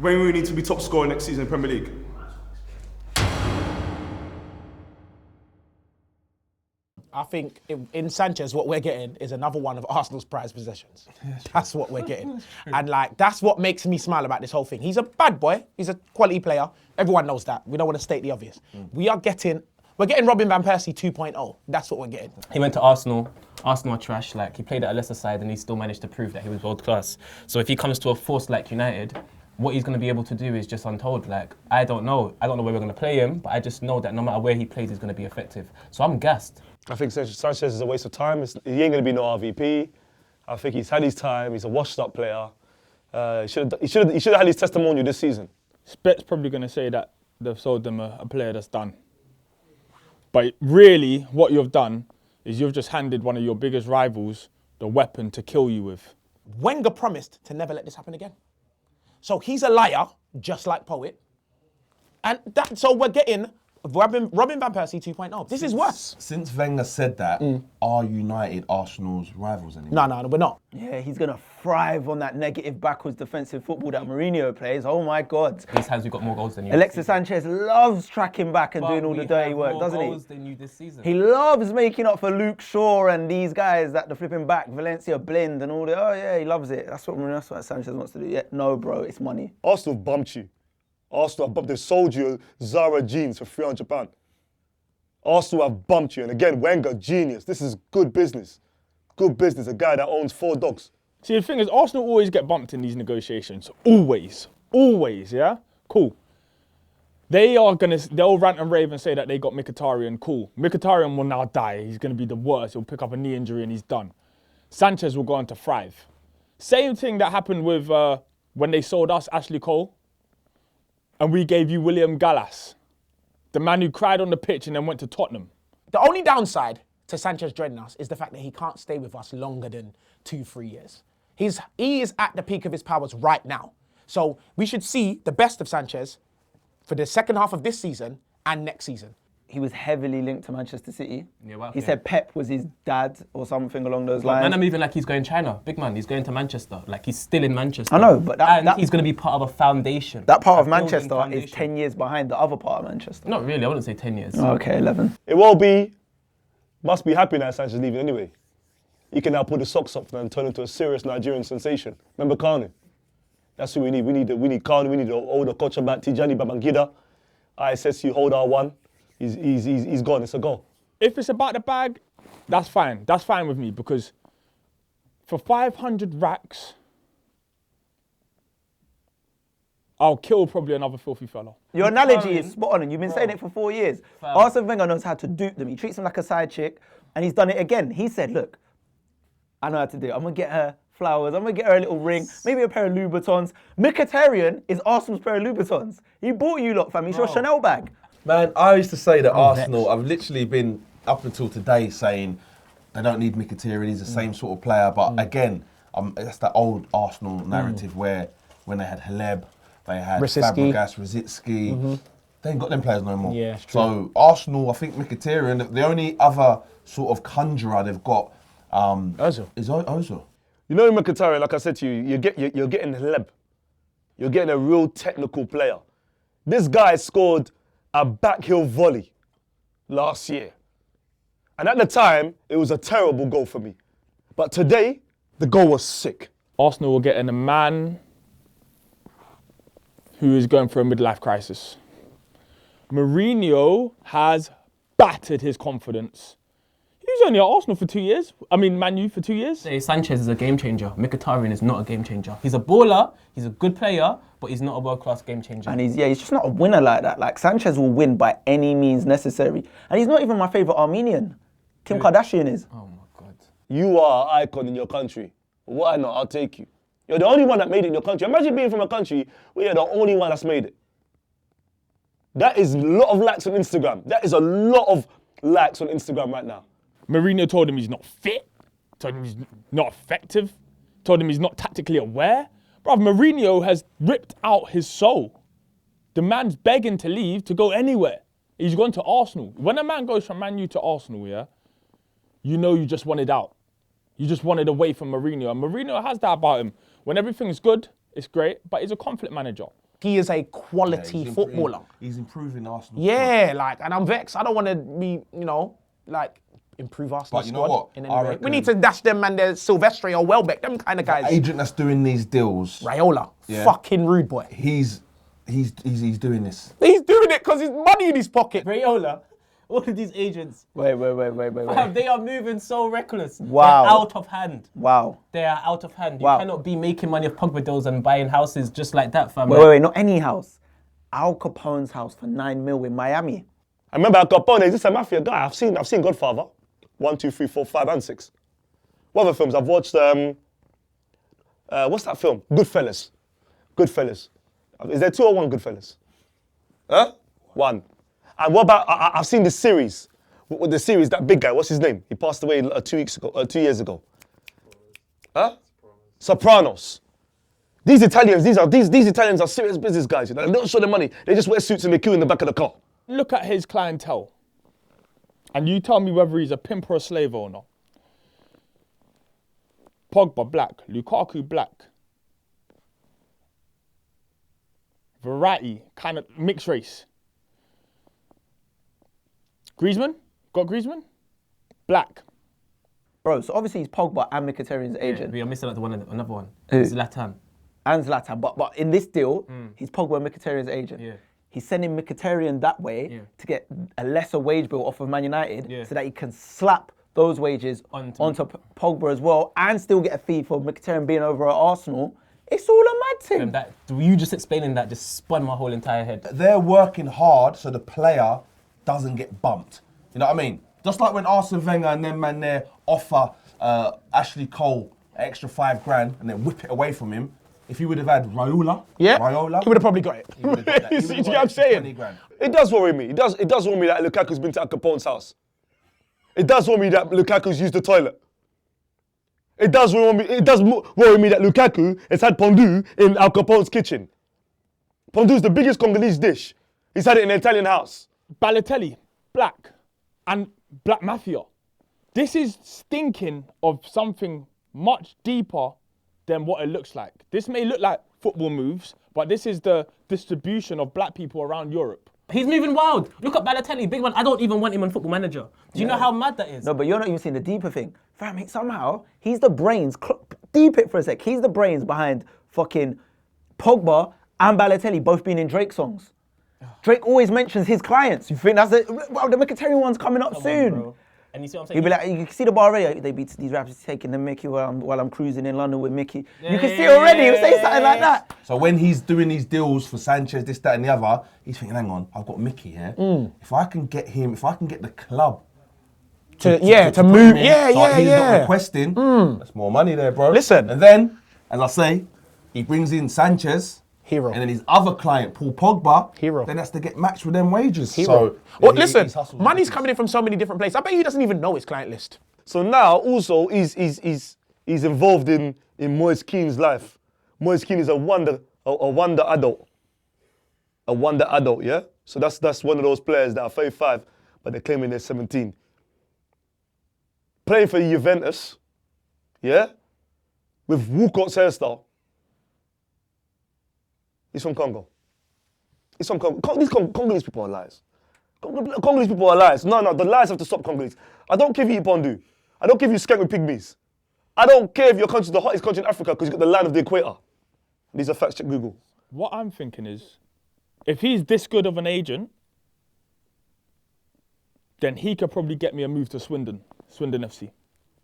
Wayne Rooney to be top scorer next season in Premier League? I think in Sanchez, what we're getting is another one of Arsenal's prized possessions. That's what we're getting. And like, that's what makes me smile about this whole thing. He's a bad boy. He's a quality player. Everyone knows that. We don't want to state the obvious. We're getting Robin Van Persie 2.0. That's what we're getting. He went to Arsenal. Arsenal are trash. Like, he played at a lesser side and he still managed to prove that he was world class. So if he comes to a force like United, what he's going to be able to do is just untold. Like, I don't know where we're going to play him, but I just know that no matter where he plays, he's going to be effective. So I'm gassed. I think Sanchez is a waste of time. He ain't going to be no RVP. I think he's had his time. He's a washed-up player. He should have had his testimonial this season. Spet's probably going to say that they've sold them a player that's done. But really, what you've done is you've just handed one of your biggest rivals the weapon to kill you with. Wenger promised to never let this happen again. So he's a liar, just like Poet. And so we're getting Robin Van Persie 2.0. This is worse. Since Wenger said that, are United Arsenal's rivals anymore? No, we're not. Yeah, he's going to thrive on that negative backwards defensive football that Mourinho plays. Oh my God. These times we've got more goals than you. Alexis Sanchez loves tracking back and doing all the dirty work, doesn't he? Goals than you this season. He loves making up for Luke Shaw and these guys that the flipping back, Valencia blend and all that. Oh yeah, he loves it. That's what Sanchez wants to do. Yeah, no bro, it's money. Arsenal bumped you. Arsenal have bumped. They sold you Zara jeans for £300. Arsenal have bumped you. And again, Wenger, genius. This is good business. Good business. A guy that owns 4 dogs. See, the thing is, Arsenal always get bumped in these negotiations. Always, yeah? Cool. They'll rant and rave and say that they got Mkhitaryan. Cool. Mkhitaryan will now die. He's going to be the worst. He'll pick up a knee injury and he's done. Sanchez will go on to thrive. Same thing that happened with when they sold us Ashley Cole and we gave you William Gallas, the man who cried on the pitch and then went to Tottenham. The only downside to Sanchez joining us is the fact that he can't stay with us longer than 2-3 years. He is at the peak of his powers right now. So we should see the best of Sanchez for the second half of this season and next season. He was heavily linked to Manchester City. Yeah, well, he said Pep was his dad or something along those lines. Man, I'm even like he's going China. Big man, he's going to Manchester. Like, he's still in Manchester. I know, but he's going to be part of a foundation. That part of Manchester is 10 years behind the other part of Manchester. Not really, I wouldn't say 10 years. Okay, 11. It must be happy now Sanchez is leaving anyway. He can now put the socks up and turn into a serious Nigerian sensation. Remember Kanu? That's who we need. We need Kanu, we need the older coach about Tijani Babangida. ISSU hold R1. He's gone. It's a goal. If it's about the bag, that's fine. That's fine with me because for 500 racks, I'll kill probably another filthy fella. Your analogy is spot on, and you've been saying it for 4 years. Arsene Wenger knows how to dupe them. He treats them like a side chick, and he's done it again. He said, look, I know how to do it. I'm going to get her flowers. I'm going to get her a little ring, maybe a pair of Louboutins. Mkhitaryan is Arsenal's pair of Louboutins. He bought you lot, fam. He's your Chanel bag. Man, I used to say that Arsenal, I've literally been up until today saying they don't need Mkhitaryan, he's the same sort of player. But again, that's that old Arsenal narrative where when they had Haleb, they had Fabregas, Rosicki. They ain't got them players no more. Yeah, so Arsenal, I think Mkhitaryan, the only other sort of conjurer they've got is Ozil. You know Mkhitaryan, like I said to you, you're getting Haleb. You're getting a real technical player. This guy scored a backheel volley last year. And at the time, it was a terrible goal for me. But today, the goal was sick. Arsenal will get in a man who is going through a midlife crisis. Mourinho has battered his confidence. He was only at Arsenal for 2 years. I mean, Man U for 2 years. Sanchez is a game changer. Mkhitaryan is not a game changer. He's a baller, he's a good player, but he's not a world-class game changer. And he's just not a winner like that. Like, Sanchez will win by any means necessary. And he's not even my favourite Armenian. Kim Kardashian is. Oh my God. You are an icon in your country. Why not? I'll take you. You're the only one that made it in your country. Imagine being from a country where you're the only one that's made it. That is a lot of likes on Instagram. That is a lot of likes on Instagram right now. Mourinho told him he's not fit, told him he's not effective, told him he's not tactically aware. Bruv, Mourinho has ripped out his soul. The man's begging to leave to go anywhere. He's gone to Arsenal. When a man goes from Man U to Arsenal, yeah, you know you just wanted out. You just wanted away from Mourinho. And Mourinho has that about him. When everything's good, it's great, but he's a conflict manager. he is a quality footballer. He's improving Arsenal. Yeah, like, and I'm vexed. I don't want to be, like, improve Arsenal But you know squad what? in any I way. We reckon- need to dash them and there's Silvestri or Welbeck, them kind of guys. Agent that's doing these deals, Raiola, Yeah. fucking rude boy. he's doing this. He's doing it because he's money in his pocket. Raiola, all of these agents, Wait. they are moving so reckless. Wow. They're out of hand. Wow. They are out of hand. Wow. You cannot be making money off Pogba deals and buying houses just like that, fam. Wait, not any house. Al Capone's house for 9 mil in Miami. I remember Al Capone, he's just a mafia guy. I've seen Godfather. 1, 2, 3, 4, 5, and 6. What other films? I've watched, what's that film? Goodfellas. Is there 2 or 1 Goodfellas? Huh? 1. And what about, I've seen the series. With the series, that big guy, what's his name? He passed away 2 years ago. Huh? Sopranos. These Italians are serious business guys. You know? They don't show the money. They just wear suits and they queue in the back of the car. Look at his clientele. And you tell me whether he's a pimp or a slave owner. Pogba, black. Lukaku, black. Verratti, kind of mixed race. Griezmann? Got Griezmann? Black. Bro, so obviously he's Pogba and Mkhitaryan's agent. We are missing out another one. Who? Zlatan. And Zlatan. But in this deal, he's Pogba and Mkhitaryan's agent. Yeah. He's sending Mkhitaryan that way to get a lesser wage bill off of Man United so that he can slap those wages onto Pogba as well and still get a fee for Mkhitaryan being over at Arsenal. It's all a mad thing. That, you just explaining that just spun my whole entire head. They're working hard so the player doesn't get bumped. You know what I mean? Just like when Arsene Wenger and them man there offer Ashley Cole an extra $5,000 and then whip it away from him. If he would have had Raiola, he would have probably got it. he would have got that. He You would see have what got I'm an extra saying? $20,000. It does worry me. It does worry me that Lukaku's been to Al Capone's house. It does worry me that Lukaku's used the toilet. It does worry me that Lukaku has had pondu in Al Capone's kitchen. Pondu is the biggest Congolese dish. He's had it in an Italian house. Balotelli, black. And black mafia. This is stinking of something much deeper than what it looks like. This may look like football moves, but this is the distribution of black people around Europe. He's moving wild. Look at Balotelli, big one. I don't even want him on Football Manager. Do you know how mad that is? No, but you're not even seeing the deeper thing. Fam, somehow, he's the brains, deep it for a sec, he's the brains behind fucking Pogba and Balotelli both being in Drake songs. Drake always mentions his clients. You think that's it? Well, the Mkhitaryan one's coming up soon. Bro. And you see what I'm saying? You'll be like, you can see the bar already. They beat these rappers taking the Mickey while I'm cruising in London with Mickey. You can see already. He'll say something like that. So when he's doing these deals for Sanchez, this, that, and the other, he's thinking, hang on, I've got Mickey here. If I can get him, if I can get the club To put move. him in, Yeah, so yeah, he's not yeah. requesting, that's more money there, bro. Listen. And then, as I say, he brings in Sanchez. Hero. And then his other client, Paul Pogba, Hero. then has to get matched with them wages. Hero. So, Well, yeah, listen, he's hustling money's ridiculous. coming in from so many different places. I bet he doesn't even know his client list. So now also he's involved in Moise Keane's life. Moise Keane is a wonder adult. A wonder adult, yeah? So that's one of those players that are 35, but they're claiming they're 17. Playing for Juventus, yeah? With Walcott's hairstyle. He's from Congo. He's from Congo. These Congolese people are liars. Congolese people are liars. No, the lies have to stop, Congolese. I don't care if you eat pondu. I don't care if you skank with pygmies. I don't care if your country's the hottest country in Africa because you've got the land of the equator. These are facts, check Google. What I'm thinking is, if he's this good of an agent, then he could probably get me a move to Swindon FC.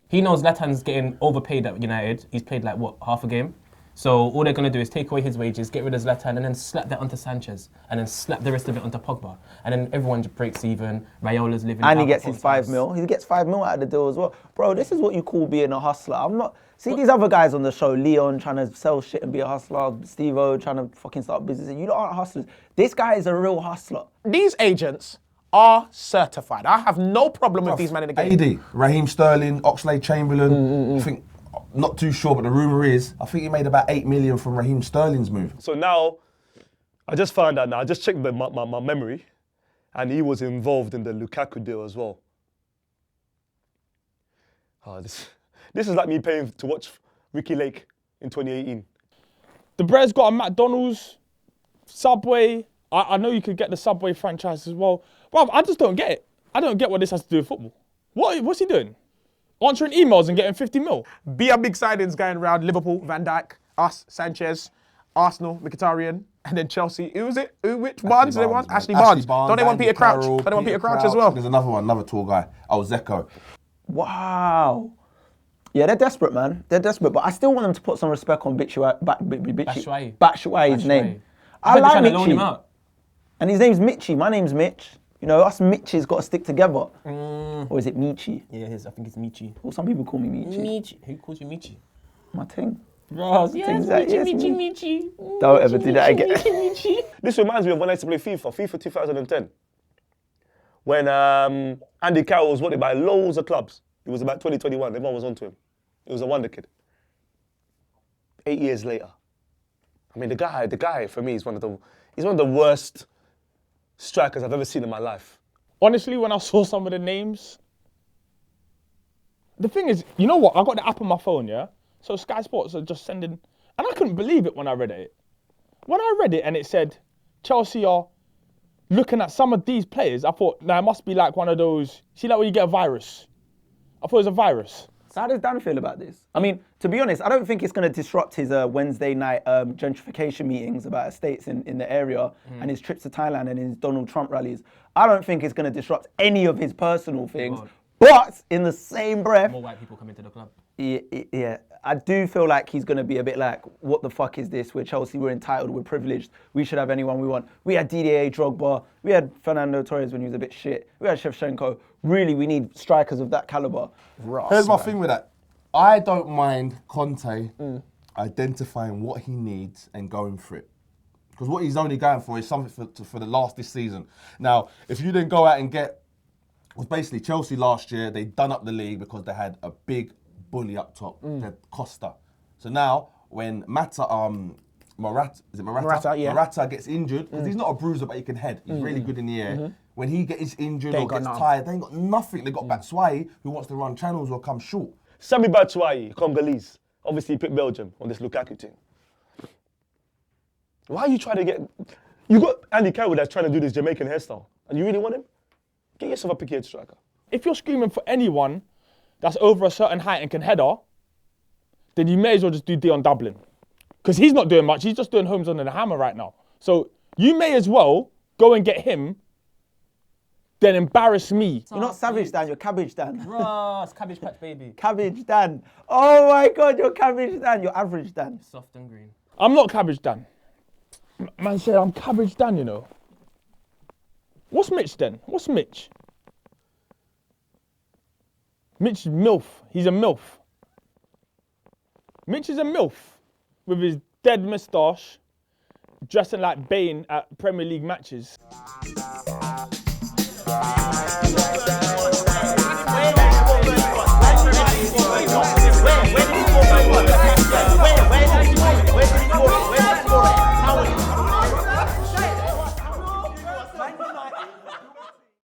He knows Zlatan's getting overpaid at United. He's played like, what, half a game? So all they're going to do is take away his wages, get rid of Zlatan, and then slap that onto Sanchez, and then slap the rest of it onto Pogba. And then everyone just breaks even. Raiola's living. And he out gets of his 5 mil. He gets 5 mil out of the deal as well. Bro, this is what you call being a hustler. I'm not... See these other guys on the show, Leon trying to sell shit and be a hustler, Steve-O trying to fucking start business. You aren't hustlers. This guy is a real hustler. These agents are certified. I have no problem with these men in the game. AD, Raheem Sterling, Oxlade-Chamberlain. I think, not too sure, but the rumour is, I think he made about 8 million from Raheem Sterling's move. So now, I just found out now, I just checked my memory, and he was involved in the Lukaku deal as well. Oh, this is like me paying to watch Ricky Lake in 2018. The Brez got a McDonald's Subway. I know you could get the Subway franchise as well. Bro, I just don't get it. I don't get what this has to do with football. What's he doing? Answering emails and getting 50 mil. Be a big signings going around. Liverpool, Van Dijk, us, Sanchez, Arsenal, Mkhitaryan, and then Chelsea. Who was it? Which ones? They want Ashley Barnes. Don't they want Peter Crouch? Don't they want Peter Crouch as well? There's another one, another tall guy. Oh, Zeko. Wow. Yeah, they're desperate, man. They're desperate, but I still want them to put some respect on Batshuayi's name. I like trying to loan him Mitchie. out. And his name's Mitchie. My name's Mitch. You know, us Mitchies got to stick together. Or is it Michi? Yeah, I think it's Michi. Well, some people call me Michi. Michi. Who calls you Michi? My thing. Bro, Things like, yes, Michi. Don't ever do that again. This reminds me of when I used to play FIFA 2010. When Andy Carroll was wanted by loads of clubs. It was about 2021. Everyone was onto him. He was a wonder kid. 8 years later. I mean, the guy for me is one of the worst strikers I've ever seen in my life. Honestly, when I saw some of the names, the thing is, you know what? I got the app on my phone, yeah? So Sky Sports are just sending, and I couldn't believe it when I read it. When I read it and it said, Chelsea are looking at some of these players, I thought, nah, it must be like one of those, see like when you get a virus? I thought it was a virus. So how does Dan feel about this? I mean, to be honest, I don't think it's going to disrupt his Wednesday night gentrification meetings about estates in the area and his trips to Thailand and his Donald Trump rallies. I don't think it's going to disrupt any of his personal things. But in the same breath, More white people come into the club. yeah, I do feel like he's going to be a bit like, what the fuck is this? We're Chelsea, we're entitled, we're privileged. We should have anyone we want. We had Didier Drogba. We had Fernando Torres when he was a bit shit. We had Shevchenko. Really, we need strikers of that caliber. Here's my thing with that. I don't mind Conte identifying what he needs and going for it. Because what he's only going for is something for the last this season. Now, if you then go out and get, was basically Chelsea last year, they done up the league because they had a big bully up top, they had Costa. So now, when Morata gets injured, because he's not a bruiser, but he can head. He's really good in the air. When he gets injured or gets tired, they ain't got nothing. They got Batshuayi, who wants to run channels or come short. Sami Batshuayi, Congolese. Obviously, he picked Belgium on this Lukaku team. Why are you trying to get... You got Andy Carroll that's trying to do this Jamaican hairstyle, and you really want him? Get yourself a picky striker. If you're screaming for anyone that's over a certain height and can header, then you may as well just do Dion Dublin. Because he's not doing much, he's just doing homes under the hammer right now. So you may as well go and get him, then embarrass me. You're not Savage Dan, you're Cabbage Dan. Bro, it's Cabbage Patch, baby. Cabbage Dan. Oh my God, you're Cabbage Dan. You're Average Dan. Soft and green. I'm not Cabbage Dan. Man said I'm Cabbage Dan, you know. What's Mitch then? What's Mitch? Mitch is MILF. He's a MILF. Mitch is a MILF with his dead moustache, dressing like Bane at Premier League matches.